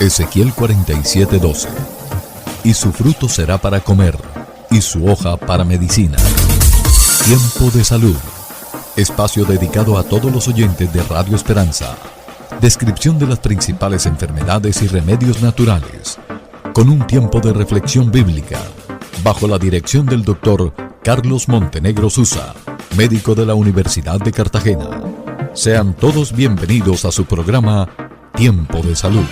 Ezequiel 47:12. Y su fruto será para comer, y su hoja para medicina. Tiempo de salud. Espacio dedicado a todos los oyentes de Radio Esperanza. Descripción de las principales enfermedades y remedios naturales. Con un tiempo de reflexión bíblica. Bajo la dirección del Dr. Carlos Montenegro Susa, médico de la Universidad de Cartagena. Sean todos bienvenidos a su programa Tiempo de Salud.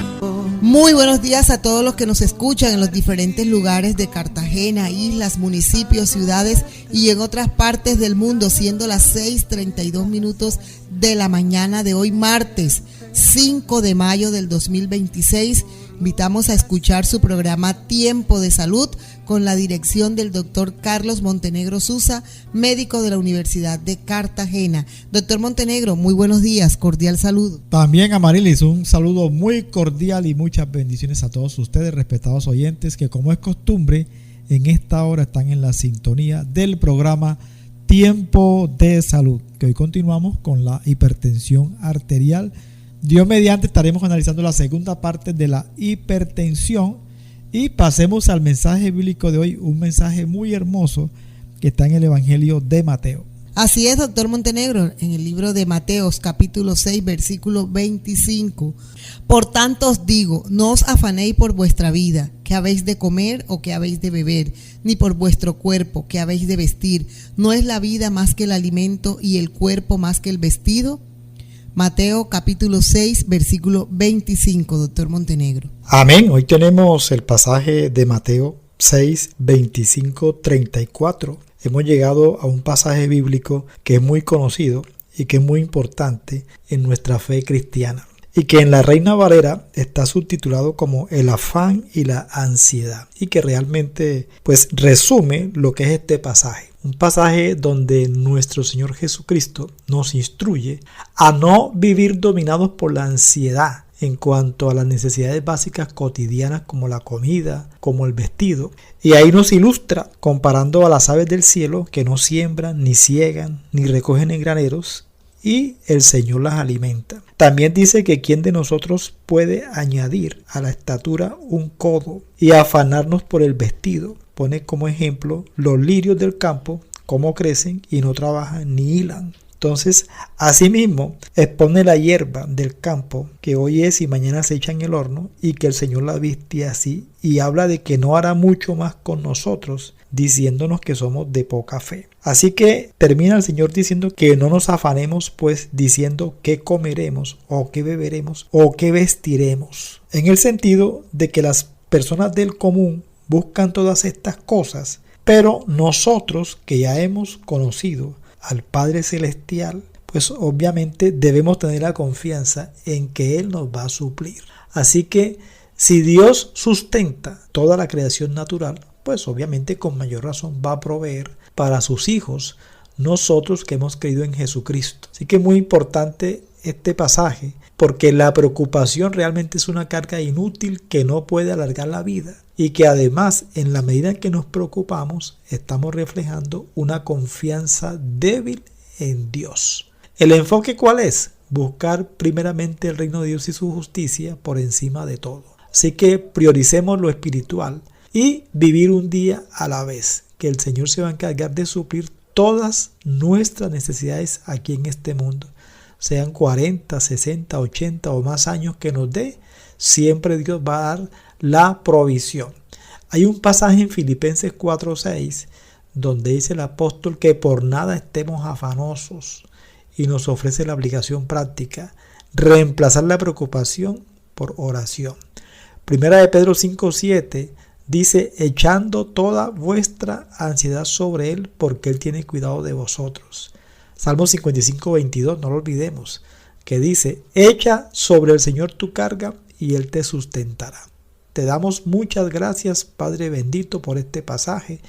Muy buenos días a todos los que nos escuchan en los diferentes lugares de Cartagena, islas, municipios, ciudades y en otras partes del mundo, siendo las 6:32 de la mañana de hoy, martes 5 de mayo del 2026. Invitamos a escuchar su programa Tiempo de Salud con la dirección del doctor Carlos Montenegro Susa, médico de la Universidad de Cartagena. Doctor Montenegro, muy buenos días, cordial saludo. También, Amarilis, un saludo muy cordial y muchas bendiciones a todos ustedes, respetados oyentes, que como es costumbre, en esta hora están en la sintonía del programa Tiempo de Salud, que hoy continuamos con la hipertensión arterial. Dios mediante estaremos analizando la segunda parte de la hipertensión y pasemos al mensaje bíblico de hoy, un mensaje muy hermoso que está en el Evangelio de Mateo. Así es, doctor Montenegro, en el libro de Mateos, capítulo 6, versículo 25. Por tanto os digo, no os afanéis por vuestra vida, qué habéis de comer o qué habéis de beber, ni por vuestro cuerpo, qué habéis de vestir. ¿No es la vida más que el alimento y el cuerpo más que el vestido? Mateo capítulo 6, versículo 25, doctor Montenegro. Amén. Hoy tenemos el pasaje de Mateo 6, 25, 34. Hemos llegado a un pasaje bíblico que es muy conocido y que es muy importante en nuestra fe cristiana. Y que en la Reina Valera está subtitulado como el afán y la ansiedad. Y que realmente pues resume lo que es este pasaje. Un pasaje donde nuestro Señor Jesucristo nos instruye a no vivir dominados por la ansiedad en cuanto a las necesidades básicas cotidianas como la comida, como el vestido. Y ahí nos ilustra comparando a las aves del cielo que no siembran, ni ciegan, ni recogen en graneros, y el Señor las alimenta. También dice que quién de nosotros puede añadir a la estatura un codo y afanarnos por el vestido. Pone como ejemplo los lirios del campo, cómo crecen y no trabajan ni hilan. Entonces, asimismo, expone la hierba del campo que hoy es y mañana se echa en el horno y que el Señor la viste así y habla de que no hará mucho más con nosotros, diciéndonos que somos de poca fe. Así que termina el Señor diciendo que no nos afanemos pues diciendo qué comeremos o qué beberemos o qué vestiremos. En el sentido de que las personas del común buscan todas estas cosas, pero nosotros que ya hemos conocido al Padre Celestial, pues obviamente debemos tener la confianza en que Él nos va a suplir. Así que si Dios sustenta toda la creación natural, pues obviamente con mayor razón va a proveer para sus hijos, nosotros que hemos creído en Jesucristo. Así que es muy importante este pasaje, porque la preocupación realmente es una carga inútil que no puede alargar la vida y que además en la medida en que nos preocupamos estamos reflejando una confianza débil en Dios. ¿El enfoque cuál es? Buscar primeramente el reino de Dios y su justicia por encima de todo. Así que prioricemos lo espiritual y vivir un día a la vez, que el Señor se va a encargar de suplir todas nuestras necesidades aquí en este mundo. Sean 40, 60, 80 o más años que nos dé, siempre Dios va a dar la provisión. Hay un pasaje en Filipenses 4:6 donde dice el apóstol que por nada estemos afanosos y nos ofrece la aplicación práctica, reemplazar la preocupación por oración. Primera de Pedro 5:7 dice, echando toda vuestra ansiedad sobre Él porque Él tiene cuidado de vosotros. Salmo 55:22, no lo olvidemos, que dice, echa sobre el Señor tu carga y Él te sustentará. Te damos muchas gracias, Padre bendito, por este pasaje,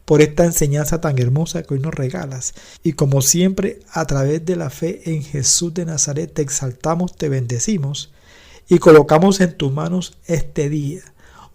por esta enseñanza tan hermosa que hoy nos regalas. Y como siempre, a través de la fe en Jesús de Nazaret, te exaltamos, te bendecimos y colocamos en tus manos este día,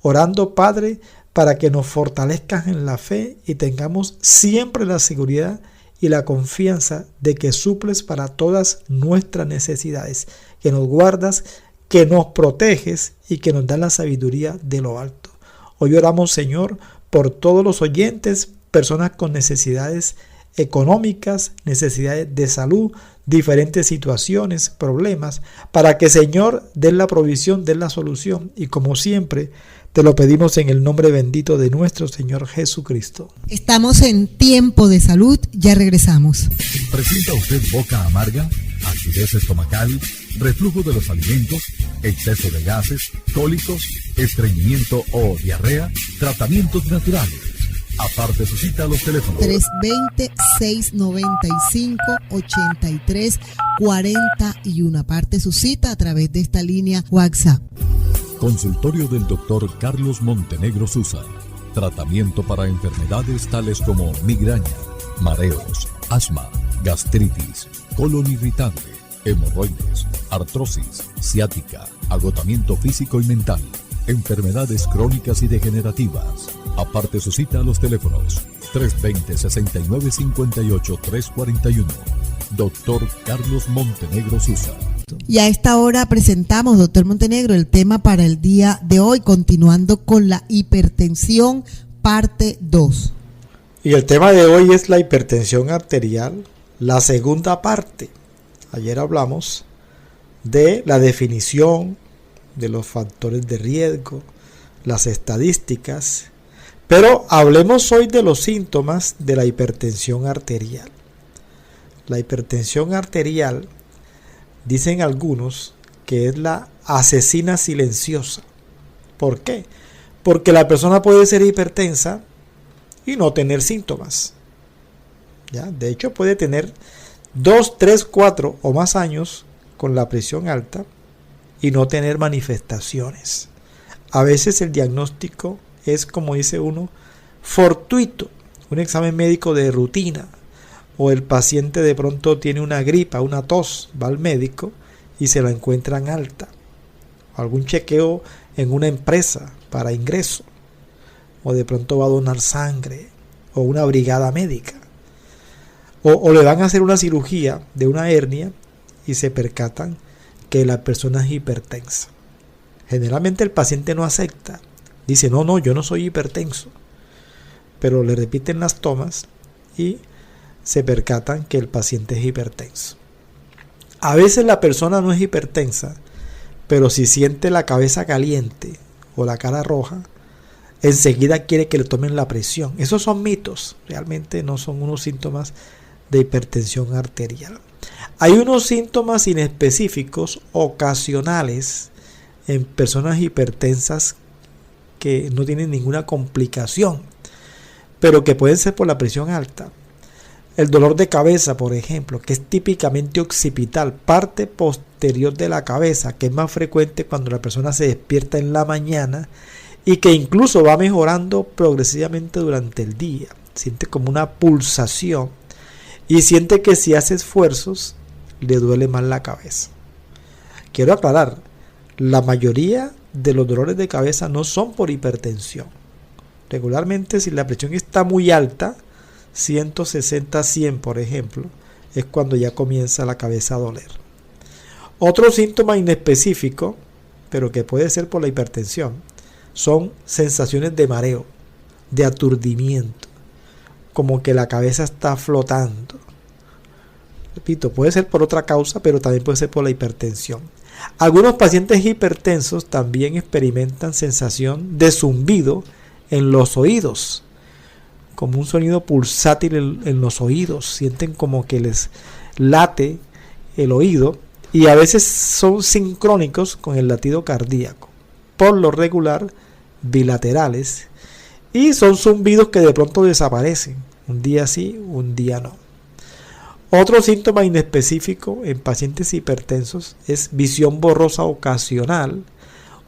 orando, Padre, para que nos fortalezcas en la fe y tengamos siempre la seguridad y la confianza de que suples para todas nuestras necesidades, que nos guardas, que nos proteges y que nos das la sabiduría de lo alto. Hoy oramos, Señor, por todos los oyentes, personas con necesidades económicas, necesidades de salud, diferentes situaciones, problemas, para que, Señor, den la provisión, den la solución. Y como siempre, te lo pedimos en el nombre bendito de nuestro Señor Jesucristo. Estamos en Tiempo de Salud, ya regresamos. ¿Presenta usted boca amarga, acidez estomacal, reflujo de los alimentos, exceso de gases, cólicos, estreñimiento o diarrea? Tratamientos naturales. Aparte su cita a los teléfonos 320-695-8341. Aparte su cita a través de esta línea WhatsApp. Consultorio del Dr. Carlos Montenegro Susa. Tratamiento para enfermedades tales como migraña, mareos, asma, gastritis, colon irritante, hemorroides, artrosis, ciática, agotamiento físico y mental, enfermedades crónicas y degenerativas. Aparte su cita a los teléfonos 320-6958-341. Doctor Carlos Montenegro Susa. Y a esta hora presentamos, doctor Montenegro, el tema para el día de hoy, continuando con la hipertensión, parte 2. Y el tema de hoy es la hipertensión arterial, la segunda parte. Ayer hablamos de la definición de los factores de riesgo, las estadísticas, pero hablemos hoy de los síntomas de la hipertensión arterial. La hipertensión arterial, dicen algunos, que es la asesina silenciosa. ¿Por qué? Porque la persona puede ser hipertensa y no tener síntomas. ¿Ya? De hecho, puede tener 2, 3, 4 o más años con la presión alta y no tener manifestaciones. A veces el diagnóstico es, como dice uno, fortuito, un examen médico de rutina, o el paciente de pronto tiene una gripa, una tos, va al médico y se la encuentran alta, o algún chequeo en una empresa para ingreso, o de pronto va a donar sangre, o una brigada médica, o le van a hacer una cirugía de una hernia y se percatan que la persona es hipertensa. Generalmente el paciente no acepta, dice no, yo no soy hipertenso, pero le repiten las tomas y se percatan que el paciente es hipertenso. A veces la persona no es hipertensa, pero si siente la cabeza caliente o la cara roja, enseguida quiere que le tomen la presión. Esos son mitos, realmente no son unos síntomas de hipertensión arterial. Hay unos síntomas inespecíficos, ocasionales, en personas hipertensas que no tienen ninguna complicación, pero que pueden ser por la presión alta. El dolor de cabeza, por ejemplo, que es típicamente occipital, parte posterior de la cabeza, que es más frecuente cuando la persona se despierta en la mañana y que incluso va mejorando progresivamente durante el día. Siente como una pulsación y siente que si hace esfuerzos le duele más la cabeza. Quiero aclarar, la mayoría de los dolores de cabeza no son por hipertensión. Regularmente, si la presión está muy alta, 160-100 por ejemplo, es cuando ya comienza la cabeza a doler. Otro síntoma inespecífico, pero que puede ser por la hipertensión, son sensaciones de mareo, de aturdimiento, como que la cabeza está flotando. Repito, puede ser por otra causa, pero también puede ser por la hipertensión. Algunos pacientes hipertensos también experimentan sensación de zumbido en los oídos, como un sonido pulsátil en los oídos. Sienten como que les late el oído y a veces son sincrónicos con el latido cardíaco, por lo regular bilaterales, y son zumbidos que de pronto desaparecen, un día sí, un día no. Otro síntoma inespecífico en pacientes hipertensos es visión borrosa ocasional,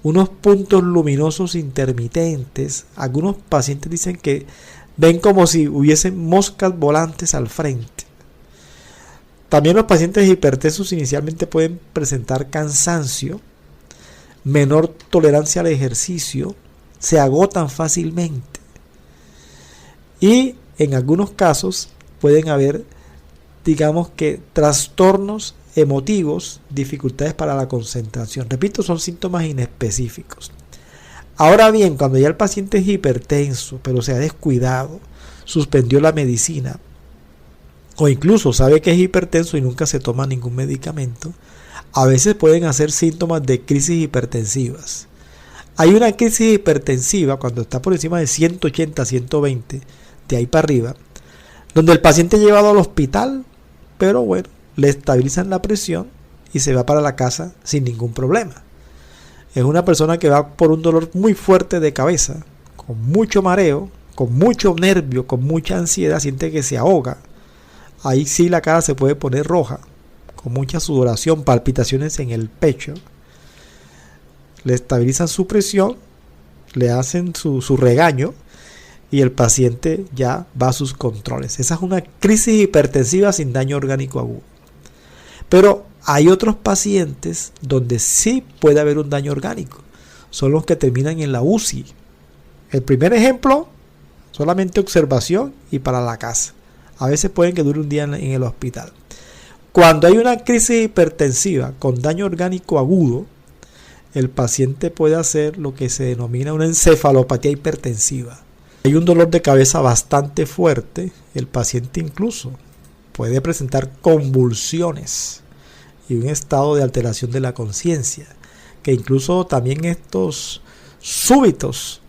unos puntos luminosos intermitentes. Algunos pacientes dicen que ven como si hubiesen moscas volantes al frente. También los pacientes hipertensos inicialmente pueden presentar cansancio, menor tolerancia al ejercicio, se agotan fácilmente y en algunos casos pueden haber, digamos que, trastornos emotivos, dificultades para la concentración. Repito, son síntomas inespecíficos. Ahora bien, cuando ya el paciente es hipertenso, pero se ha descuidado, suspendió la medicina, o incluso sabe que es hipertenso y nunca se toma ningún medicamento, a veces pueden hacer síntomas de crisis hipertensivas. Hay una crisis hipertensiva cuando está por encima de 180, 120, de ahí para arriba, donde el paciente es llevado al hospital, pero bueno, le estabilizan la presión y se va para la casa sin ningún problema. Es una persona que va por un dolor muy fuerte de cabeza, con mucho mareo, con mucho nervio, con mucha ansiedad, siente que se ahoga. Ahí sí la cara se puede poner roja, con mucha sudoración, palpitaciones en el pecho. Le estabilizan su presión, le hacen su regaño y el paciente ya va a sus controles. Esa es una crisis hipertensiva sin daño orgánico agudo. Pero hay otros pacientes donde sí puede haber un daño orgánico. Son los que terminan en la UCI. El primer ejemplo, solamente observación y para la casa. A veces pueden que dure un día en el hospital. Cuando hay una crisis hipertensiva con daño orgánico agudo, el paciente puede hacer lo que se denomina una encefalopatía hipertensiva. Hay un dolor de cabeza bastante fuerte. El paciente incluso puede presentar convulsiones y un estado de alteración de la conciencia, que incluso también estos súbitos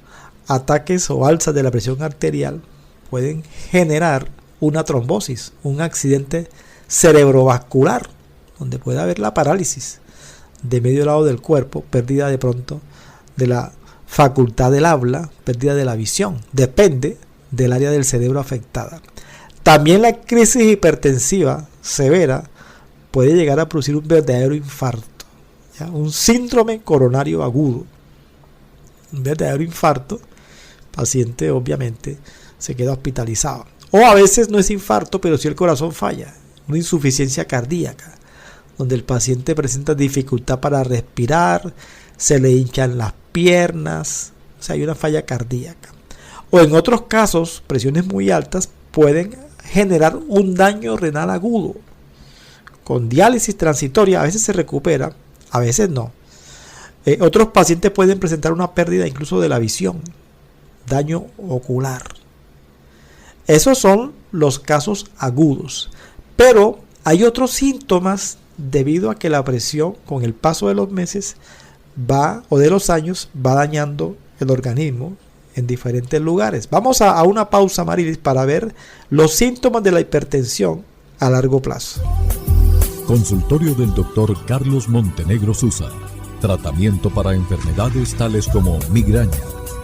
ataques o alzas de la presión arterial pueden generar una trombosis, un accidente cerebrovascular, donde puede haber la parálisis de medio lado del cuerpo, pérdida de pronto de la facultad del habla, pérdida de la visión, depende del área del cerebro afectada. También la crisis hipertensiva severa puede llegar a producir un verdadero infarto, ¿ya? Un síndrome coronario agudo, un verdadero infarto. El paciente obviamente se queda hospitalizado. O a veces no es infarto, pero sí el corazón falla, una insuficiencia cardíaca, donde el paciente presenta dificultad para respirar, se le hinchan las piernas, o sea, hay una falla cardíaca. O en otros casos, presiones muy altas pueden generar un daño renal agudo. Con diálisis transitoria a veces se recupera, a veces no. Otros pacientes pueden presentar una pérdida incluso de la visión, daño ocular. Esos son los casos agudos. Pero hay otros síntomas debido a que la presión con el paso de los meses o de los años va dañando el organismo en diferentes lugares. Vamos a una pausa, Marilis, para ver los síntomas de la hipertensión a largo plazo. Consultorio del Dr. Carlos Montenegro Susa. Tratamiento para enfermedades tales como migraña,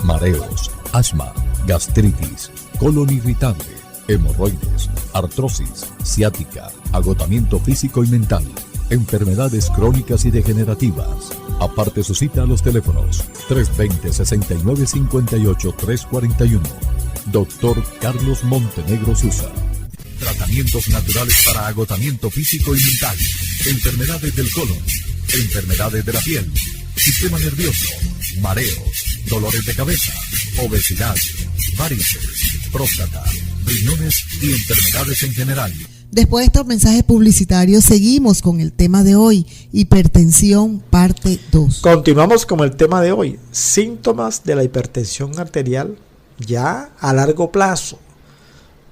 mareos, asma, gastritis, colon irritable, hemorroides, artrosis, ciática, agotamiento físico y mental, enfermedades crónicas y degenerativas. Aparte su cita a los teléfonos 320-6958-341. Dr. Carlos Montenegro Susa. Tratamientos naturales para agotamiento físico y mental, enfermedades del colon, enfermedades de la piel, sistema nervioso, mareos, dolores de cabeza, obesidad, varices, próstata, riñones y enfermedades en general. Después de estos mensajes publicitarios, seguimos con el tema de hoy, hipertensión, parte 2. Continuamos con el tema de hoy, síntomas de la hipertensión arterial ya a largo plazo.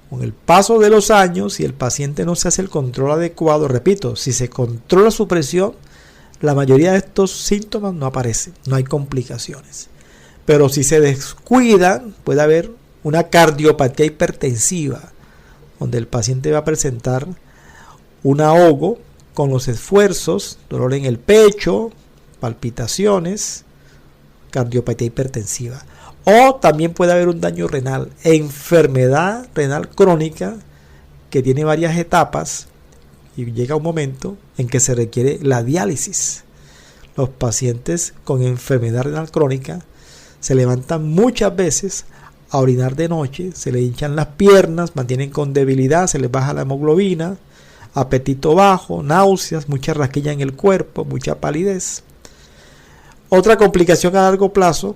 Con el paso de los años, si el paciente no se hace el control adecuado, repito, si se controla su presión, la mayoría de estos síntomas no aparecen, no hay complicaciones. Pero si se descuidan, puede haber una cardiopatía hipertensiva, donde el paciente va a presentar un ahogo con los esfuerzos, dolor en el pecho, palpitaciones, cardiopatía hipertensiva. O también puede haber un daño renal, enfermedad renal crónica que tiene varias etapas y llega un momento en que se requiere la diálisis. Los pacientes con enfermedad renal crónica se levantan muchas veces a orinar de noche, se le hinchan las piernas, mantienen con debilidad, se les baja la hemoglobina, apetito bajo, náuseas, mucha rasquilla en el cuerpo, mucha palidez. Otra complicación a largo plazo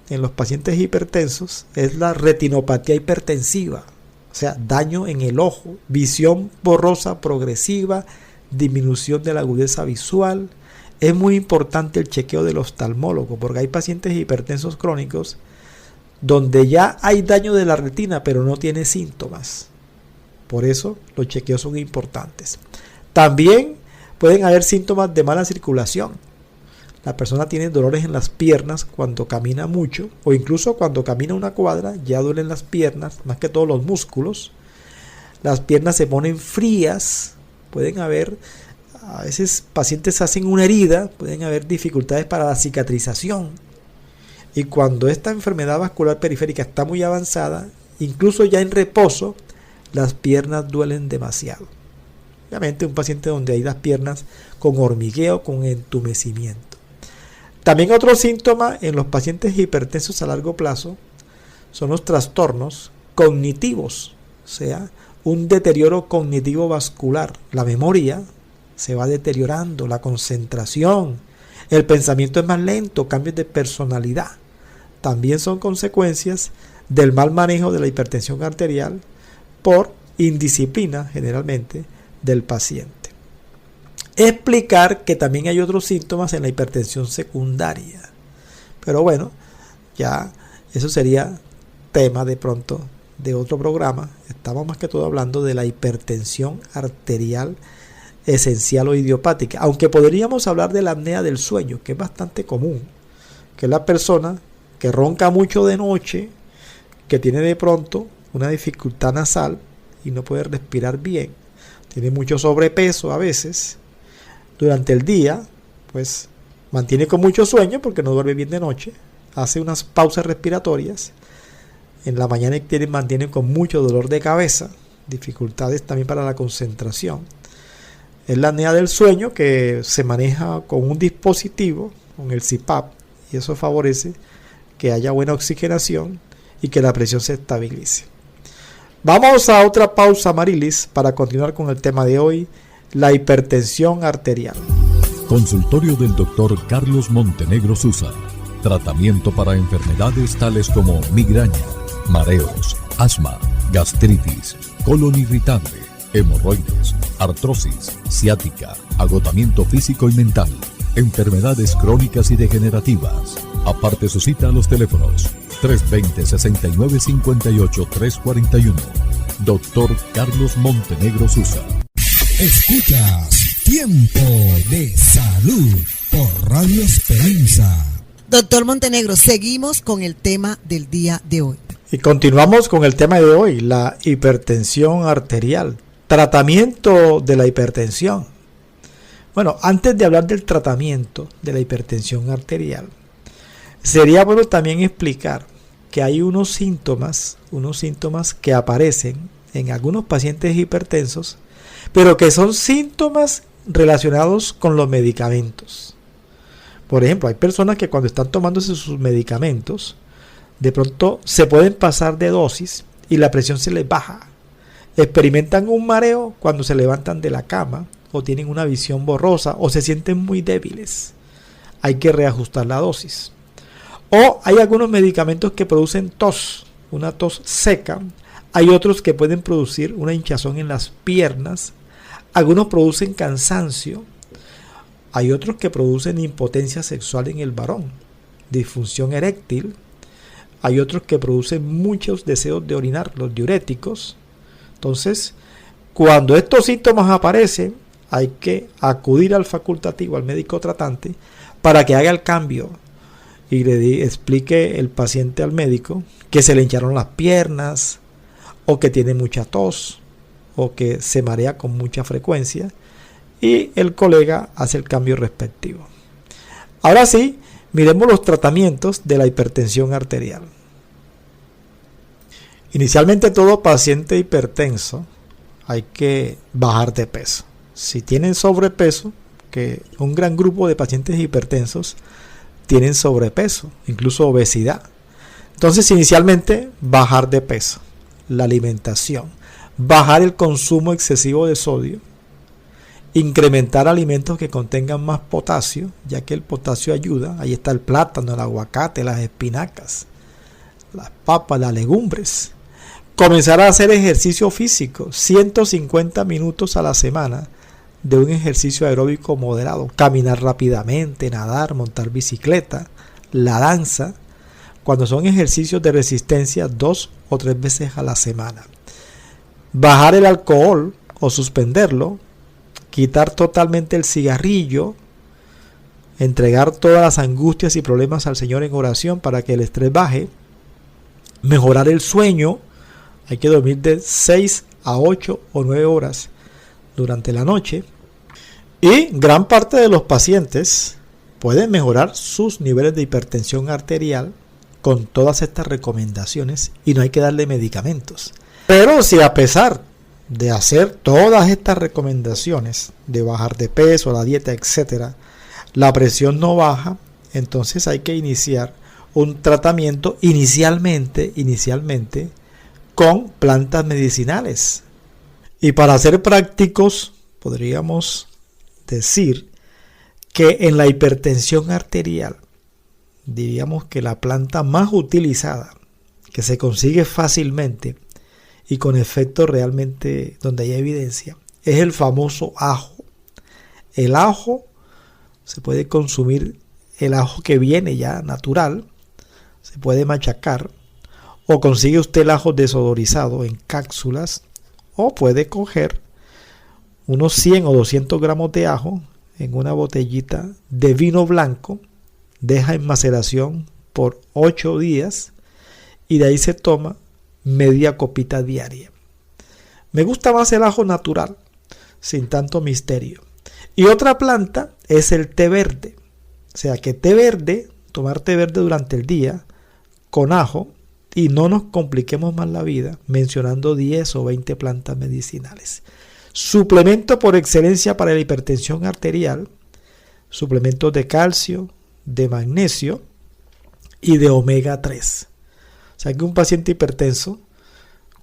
en los pacientes hipertensos es la retinopatía hipertensiva, o sea, daño en el ojo, visión borrosa progresiva, disminución de la agudeza visual. Es muy importante el chequeo del oftalmólogo, porque hay pacientes hipertensos crónicos donde ya hay daño de la retina, pero no tiene síntomas. Por eso los chequeos son importantes. También pueden haber síntomas de mala circulación. La persona tiene dolores en las piernas cuando camina mucho, o incluso cuando camina una cuadra ya duelen las piernas, más que todos los músculos. Las piernas se ponen frías. Pueden haber, a veces pacientes hacen una herida, pueden haber dificultades para la cicatrización. Y cuando esta enfermedad vascular periférica está muy avanzada, incluso ya en reposo, las piernas duelen demasiado. Obviamente un paciente donde hay las piernas con hormigueo, con entumecimiento. También otro síntoma en los pacientes hipertensos a largo plazo son los trastornos cognitivos, o sea, un deterioro cognitivo vascular. La memoria se va deteriorando, la concentración, el pensamiento es más lento, cambios de personalidad. También son consecuencias del mal manejo de la hipertensión arterial por indisciplina generalmente del paciente. Explicar que también hay otros síntomas en la hipertensión secundaria. Pero bueno, ya eso sería tema de pronto de otro programa. Estamos más que todo hablando de la hipertensión arterial esencial o idiopática. Aunque podríamos hablar de la apnea del sueño, que es bastante común. Que es la persona que ronca mucho de noche, que tiene de pronto una dificultad nasal y no puede respirar bien. Tiene mucho sobrepeso a veces. Durante el día, pues mantiene con mucho sueño porque no duerme bien de noche. Hace unas pausas respiratorias. En la mañana mantiene con mucho dolor de cabeza. Dificultades también para la concentración. Es la apnea del sueño que se maneja con un dispositivo, con el CPAP. Y eso favorece que haya buena oxigenación y que la presión se estabilice. Vamos a otra pausa, Marilis, para continuar con el tema de hoy, la hipertensión arterial. Consultorio del Dr. Carlos Montenegro Susa. Tratamiento para enfermedades tales como migraña, mareos, asma, gastritis, colon irritable, hemorroides, artrosis, ciática, agotamiento físico y mental, enfermedades crónicas y degenerativas. Aparte su cita a los teléfonos 320-6958-341. Dr. Carlos Montenegro Susa. Escuchas Tiempo de Salud por Radio Esperanza. Doctor Montenegro, seguimos con el tema del día de hoy. Y continuamos con el tema de hoy, la hipertensión arterial. Tratamiento de la hipertensión. Bueno, antes de hablar del tratamiento de la hipertensión arterial, sería bueno también explicar que hay unos síntomas que aparecen en algunos pacientes hipertensos, pero que son síntomas relacionados con los medicamentos. Por ejemplo, hay personas que cuando están tomándose sus medicamentos, de pronto se pueden pasar de dosis y la presión se les baja. Experimentan un mareo cuando se levantan de la cama, o tienen una visión borrosa, o se sienten muy débiles. Hay que reajustar la dosis. O hay algunos medicamentos que producen tos, una tos seca. Hay otros que pueden producir una hinchazón en las piernas. Algunos producen cansancio. Hay otros que producen impotencia sexual en el varón, disfunción eréctil. Hay otros que producen muchos deseos de orinar, los diuréticos. Entonces, cuando estos síntomas aparecen, hay que acudir al facultativo, al médico tratante, para que haga el cambio y le explique el paciente al médico que se le hincharon las piernas, o que tiene mucha tos, o que se marea con mucha frecuencia, y el colega hace el cambio respectivo. Ahora sí, miremos los tratamientos de la hipertensión arterial. Inicialmente, todo paciente hipertenso hay que bajar de peso. Si tienen sobrepeso, que un gran grupo de pacientes hipertensos tienen sobrepeso, incluso obesidad. Entonces, inicialmente, bajar de peso, la alimentación, bajar el consumo excesivo de sodio, incrementar alimentos que contengan más potasio, ya que el potasio ayuda. Ahí está el plátano, el aguacate, las espinacas, las papas, las legumbres. Comenzar a hacer ejercicio físico, 150 minutos a la semana, de un ejercicio aeróbico moderado, caminar rápidamente, nadar, montar bicicleta, la danza, cuando son ejercicios de resistencia 2 o 3 veces a la semana. Bajar el alcohol o suspenderlo, quitar totalmente el cigarrillo, entregar todas las angustias y problemas al Señor en oración para que el estrés baje, mejorar el sueño, hay que dormir de 6 a 8 o 9 horas durante la noche, y gran parte de los pacientes pueden mejorar sus niveles de hipertensión arterial con todas estas recomendaciones y no hay que darle medicamentos. Pero si a pesar de hacer todas estas recomendaciones de bajar de peso, la dieta, etcétera, la presión no baja, entonces hay que iniciar un tratamiento inicialmente con plantas medicinales. Y para ser prácticos, podríamos decir que en la hipertensión arterial, diríamos que la planta más utilizada, que se consigue fácilmente y con efecto realmente donde hay evidencia, es el famoso ajo. El ajo se puede consumir, el ajo que viene ya natural, se puede machacar, o consigue usted el ajo desodorizado en cápsulas, o puede coger unos 100 o 200 gramos de ajo en una botellita de vino blanco, deja en maceración por 8 días y de ahí se toma media copita diaria. Me gusta más el ajo natural, sin tanto misterio. Y otra planta es el té verde. O sea que té verde, tomar té verde durante el día con ajo, y no nos compliquemos más la vida mencionando 10 o 20 plantas medicinales. Suplemento por excelencia para la hipertensión arterial, suplementos de calcio, de magnesio y de omega 3. O sea que un paciente hipertenso,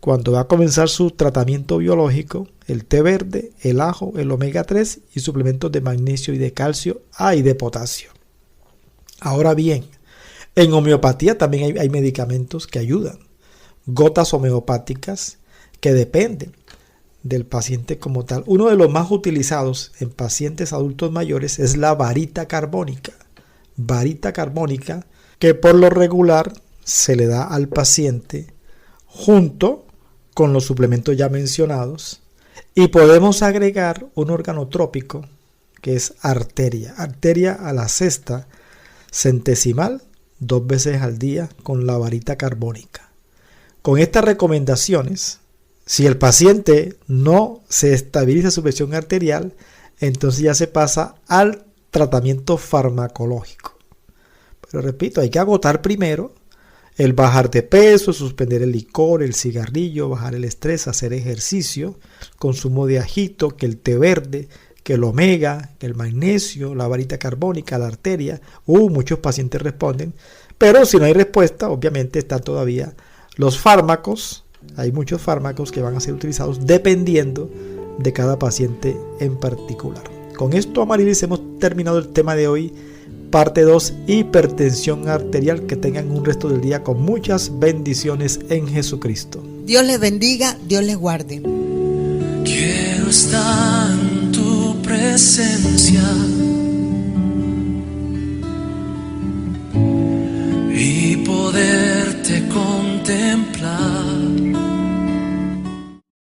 cuando va a comenzar su tratamiento biológico, el té verde, el ajo, el omega 3 y suplementos de magnesio y de calcio, y de potasio. Ahora bien, en homeopatía también hay medicamentos que ayudan. Gotas homeopáticas que dependen del paciente como tal. Uno de los más utilizados en pacientes adultos mayores es la varita carbónica. Varita carbónica que por lo regular se le da al paciente junto con los suplementos ya mencionados, y podemos agregar un organotrópico que es arteria a la sexta centesimal 2 veces al día con la varita carbónica. Con estas recomendaciones, si el paciente no se estabiliza su presión arterial, entonces ya se pasa al tratamiento farmacológico. Pero repito, hay que agotar primero el bajar de peso, suspender el licor, el cigarrillo, bajar el estrés, hacer ejercicio, consumo de ajito, que el té verde, que el omega, que el magnesio, la varita carbónica, la arteria. Muchos pacientes responden, pero si no hay respuesta, obviamente están todavía los fármacos. Hay muchos fármacos que van a ser utilizados dependiendo de cada paciente en particular. Con esto, Amarilis, hemos terminado el tema de hoy. Parte 2, hipertensión arterial. Que tengan un resto del día con muchas bendiciones en Jesucristo. Dios les bendiga, Dios les guarde. Quiero estar en tu presencia,